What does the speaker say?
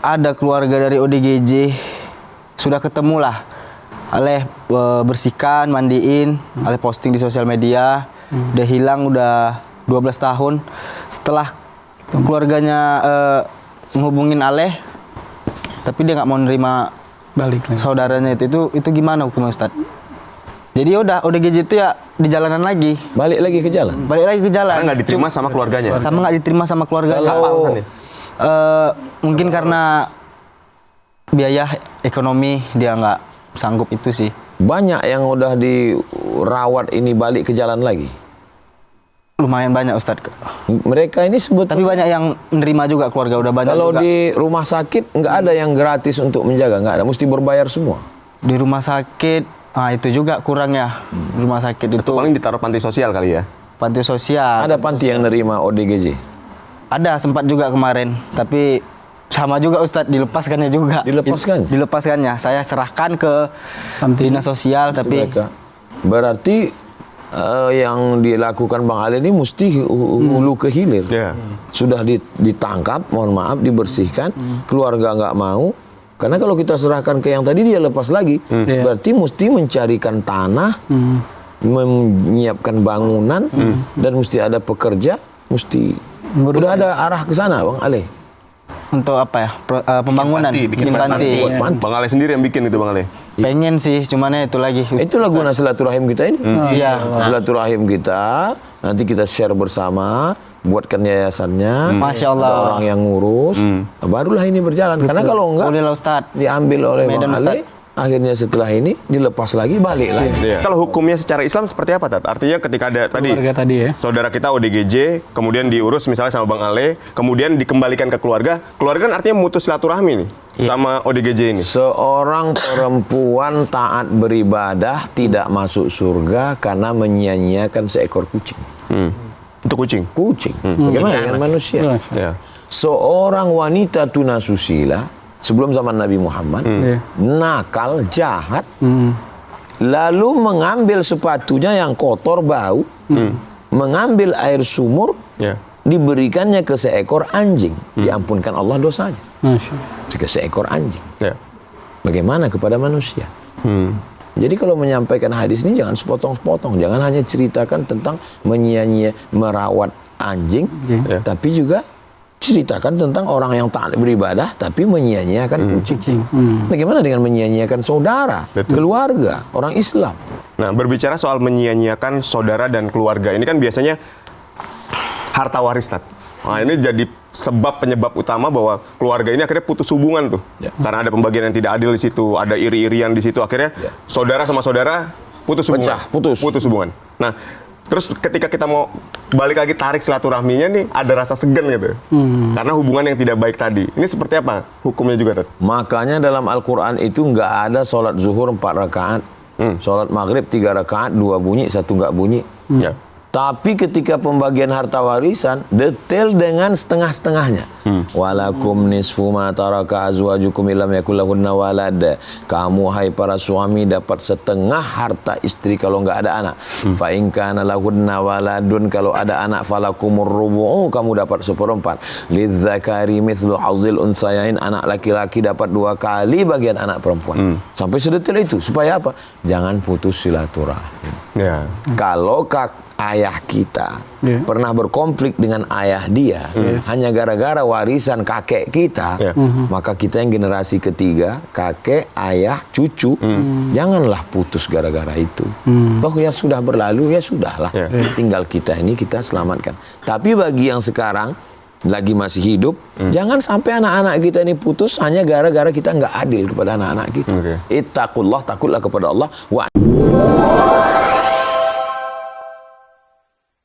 Ada keluarga dari ODGJ sudah ketemu lah, Aleh bersihkan, mandiin, Aleh posting di sosial media. Udah hilang udah 12 tahun. Setelah keluarganya menghubungin Aleh, tapi dia nggak mau nerima balik lagi. Saudaranya itu gimana hukumnya, Ustadz? Jadi ODGJ itu ya di jalanan lagi. Balik lagi ke jalan. Karena nggak diterima sama keluarganya. Sama nggak diterima sama keluarganya. Kalau Mungkin karena biaya ekonomi dia nggak sanggup itu sih. banyak yang udah dirawat ini balik ke jalan lagi. Lumayan banyak, Ustadz. Mereka ini sebut. Tapi banyak yang menerima juga, keluarga udah banyak Kalau juga. di rumah sakit nggak ada yang gratis untuk menjaga, nggak ada, mesti berbayar semua. Di rumah sakit, itu juga kurangnya. Rumah sakit itu Paling ditaruh panti sosial kali ya. panti sosial. Ada panti yang nerima ODGJ. Ada sempat juga kemarin, tapi sama juga, Ustadz, dilepaskannya juga. Dilepaskan? Dilepaskannya. Saya serahkan ke dinas sosial, tapi Mereka. Berarti yang dilakukan Bang Ali ini mesti hulu ke hilir. Ya. Sudah ditangkap, mohon maaf, dibersihkan, keluarga nggak mau. Karena kalau kita serahkan ke yang tadi dia lepas lagi, berarti mesti mencarikan tanah, menyiapkan bangunan, dan mesti ada pekerja, mesti udah ada arah ke sana, Bang Ali. untuk apa ya? Pembangunan, bikin panti. Buat panti. Bang Ale sendiri yang bikin itu, Bang Ale. Pengen sih, cuman ya itu lagi. Itulah guna silaturahim kita ini. Iya. Silaturahim kita, nanti kita share bersama, buatkan yayasannya. Masya Ada Allah. orang yang ngurus, barulah ini berjalan. Karena kalau enggak, Boleh lah, Ustadz. diambil oleh Medan, Bang Ali, akhirnya setelah ini dilepas lagi, balik lagi. Iya. Kalau hukumnya secara Islam seperti apa, Tat? Artinya ketika ada Keluarga tadi ya. saudara kita ODGJ, kemudian diurus misalnya sama Bang Ale, kemudian dikembalikan ke keluarga. Keluarga kan artinya memutus silaturahmi nih sama ODGJ ini. Seorang perempuan taat beribadah tidak masuk surga karena menyia-nyiakan seekor kucing. Untuk kucing. Kucing. Bagaimana dengan manusia? Ya. Seorang wanita tunasusila sebelum zaman Nabi Muhammad, nakal, jahat, lalu mengambil sepatunya yang kotor, bau, mengambil air sumur, Ya. diberikannya ke seekor anjing, diampunkan Allah dosanya. Masya Allah. Ke seekor anjing. Ya. Bagaimana kepada manusia? Jadi kalau menyampaikan hadis ini jangan sepotong-sepotong, jangan hanya ceritakan tentang menyia-nyia merawat anjing, Ya. tapi juga ceritakan tentang orang yang taat beribadah tapi menyia-nyiakan kucing. Bagaimana dengan menyia-nyiakan saudara, keluarga, orang Islam? Nah, berbicara soal menyia-nyiakan saudara dan keluarga, ini kan biasanya harta waris, Tat. Nah, ini jadi sebab penyebab utama bahwa keluarga ini akhirnya putus hubungan tuh. Ya. Karena ada pembagian yang tidak adil di situ, ada iri-irian di situ, akhirnya saudara sama saudara putus hubungan. Pecah, putus hubungan. Nah, terus ketika kita mau balik lagi tarik silaturahminya nih, ada rasa segan gitu. Karena hubungan yang tidak baik tadi. Ini seperti apa hukumnya juga, Tat? Makanya dalam Al-Quran itu nggak ada sholat zuhur 4 rakaat, sholat maghrib 3 rakaat, 2 bunyi, 1 nggak bunyi. Ya. Tapi ketika pembagian harta warisan detail dengan setengah-setengahnya. Walakum nisfu ma taraka azwajukum illam yakul lahunna walad. Kamu hai para suami dapat setengah harta istri kalau nggak ada anak. Fa in kana lahunna waladun, kalau ada anak falakumur rubu'u, kamu dapat 1/4. Lidzakari mithlu hauzil unsayain, anak laki-laki dapat 2 kali bagian anak perempuan. Sampai sedetail itu supaya apa? Jangan putus silaturahim. Ya. Kalau ayah kita pernah berkonflik dengan ayah dia hanya gara-gara warisan kakek kita, maka kita yang generasi ketiga, kakek, ayah, cucu, janganlah putus gara-gara itu. Toh ya sudah berlalu, ya sudahlah. Tinggal kita ini kita selamatkan. Tapi bagi yang sekarang lagi masih hidup, jangan sampai anak-anak kita ini putus hanya gara-gara kita nggak adil kepada anak-anak kita. Ittaqullah, takutlah kepada Allah.